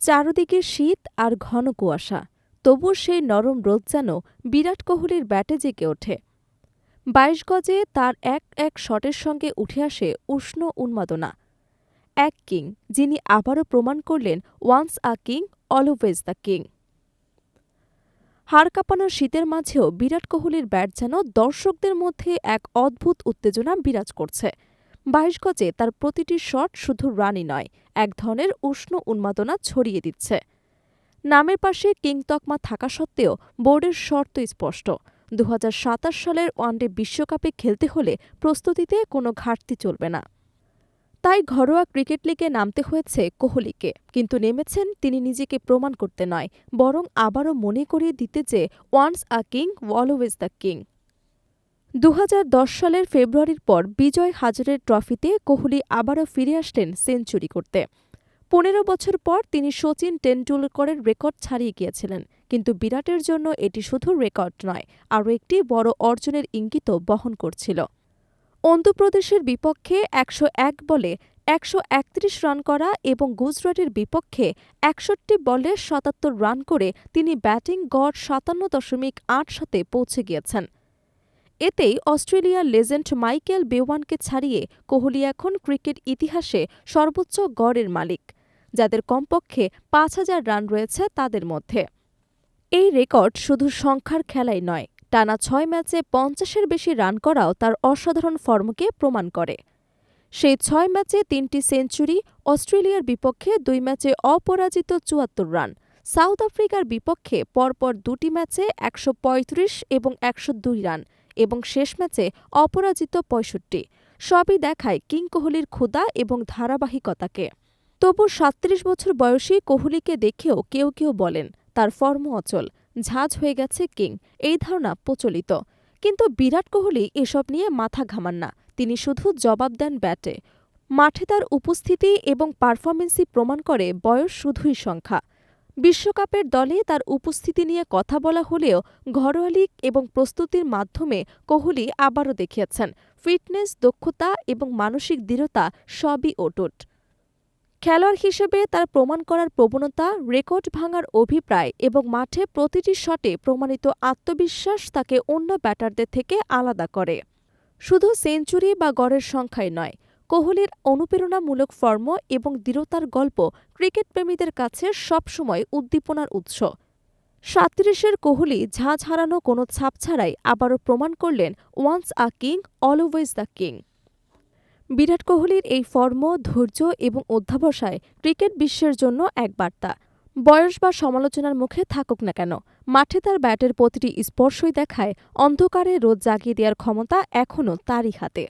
চারদিকে শীত আর ঘন কুয়াশা, তবু সেই নরম রোদ যেন বিরাট কোহলির ব্যাটে জেগে ওঠে। ২২ গজে তার এক এক শটের সঙ্গে উঠে আসে উষ্ণ উন্মাদনা। এক কিং যিনি আবারও প্রমাণ করলেন once a king always the king. হাড় কাঁপানো শীতের মাঝেও বিরাট কোহলির ব্যাট যেন দর্শকদের মধ্যে এক অদ্ভুত উত্তেজনা বিরাজ করছে। ২২ গজে তার প্রতিটি শট শুধু রানই নয়, এক ধরনের উষ্ণ উন্মাদনা ছড়িয়ে দিচ্ছে। নামের পাশে কিং তকমা থাকা সত্ত্বেও বোর্ডের শর্ত স্পষ্ট, ২০২৭ সালের ওয়ানডে বিশ্বকাপে খেলতে হলে প্রস্তুতিতে কোনো ঘাটতি চলবে না। তাই ঘরোয়া ক্রিকেট লিগে নামতে হয়েছে কোহলিকে, কিন্তু নেমেছেন তিনি নিজেকে প্রমাণ করতে নয়, বরং আবারও মনে করিয়ে দিতে যে once a king always the king. ২০১০ সালের ফেব্রুয়ারির পর বিজয় হাজারে ট্রফিতে কোহলি আবারও ফিরে আসলেন সেঞ্চুরি করতে। ১৫ বছর পর তিনি শচীন টেন্ডুলকরের রেকর্ড ছাড়িয়ে গিয়েছিলেন, কিন্তু বিরাটের জন্য এটি শুধু রেকর্ড নয়, আরও একটি বড় অর্জনের ইঙ্গিতও বহন করছিল। অন্ধ্রপ্রদেশের বিপক্ষে ১০১ বলে ১৩১ রান করা এবং গুজরাটের বিপক্ষে ৬১ বলে ৭৭ রান করে তিনি ব্যাটিং গড় ৫৭.৮ পৌঁছে গিয়েছেন। এতেই অস্ট্রেলিয়ার লেজেন্ড মাইকেল বেওয়ানকে ছাড়িয়ে কোহলি এখন ক্রিকেট ইতিহাসে সর্বোচ্চ গড়ের মালিক, যাদের কমপক্ষে ৫,০০০ রান রয়েছে তাদের মধ্যে। এই রেকর্ড শুধু সংখ্যার খেলাই নয়, টানা ৬ ম্যাচে ৫০-এর বেশি রান করাও তার অসাধারণ ফর্মকে প্রমাণ করে। সেই ৬ ম্যাচে ৩টি সেঞ্চুরি, অস্ট্রেলিয়ার বিপক্ষে ২ ম্যাচে অপরাজিত ৭৪ রান, সাউথ আফ্রিকার বিপক্ষে পরপর ২টি ম্যাচে ১৩৫ এবং ১০২ রান এবং শেষ ম্যাচে অপরাজিত ৬৫, সবই দেখায় কিং কোহলির ক্ষুধা এবং ধারাবাহিকতাকে। তবু ৩৭ বছর বয়সী কোহলিকে দেখেও কেউ কেউ বলেন তার ফর্ম অচল, ঝাঁজ হয়ে গেছে কিং, এই ধারণা প্রচলিত। কিন্তু বিরাট কোহলি এসব নিয়ে মাথা ঘামান না, তিনি শুধু জবাব দেন ব্যাটে। মাঠে তার উপস্থিতি এবং পারফরমেন্সই প্রমাণ করে বয়স শুধুই সংখ্যা। বিশ্বকাপের দলে তার উপস্থিতি নিয়ে কথা বলা হলেও ঘরোয়া লীগ এবং প্রস্তুতির মাধ্যমে কোহলি আবারও দেখিয়েছেন ফিটনেস, দক্ষতা এবং মানসিক দৃঢ়তা সবই অটুট। খেলোয়াড় হিসেবে তার প্রমাণ করার প্রবণতা, রেকর্ড ভাঙার অভিপ্রায় এবং মাঠে প্রতিটি শটে প্রমাণিত আত্মবিশ্বাস তাকে অন্য ব্যাটারদের থেকে আলাদা করে। শুধু সেঞ্চুরি বা গড়ের সংখ্যাই নয়, কোহলির অনুপ্রেরণামূলক ফর্ম এবং দৃঢ়তার গল্প ক্রিকেটপ্রেমীদের কাছে সবসময় উদ্দীপনার উৎস। ৩৭-এর কোহলি ঝাঁঝ হারানো কোনো ছাপ ছাড়াই আবারও প্রমাণ করলেন once a king always the king. Virat কোহলির এই ফর্ম, ধৈর্য এবং অধ্যাবসায় ক্রিকেট বিশ্বের জন্য এক বার্তা। বয়স বা সমালোচনার মুখে থাকুক না কেন, মাঠে তার ব্যাটের প্রতিটি স্পর্শই দেখায় অন্ধকারে রোদ জাগিয়ে দেওয়ার ক্ষমতা এখনও তারই হাতে।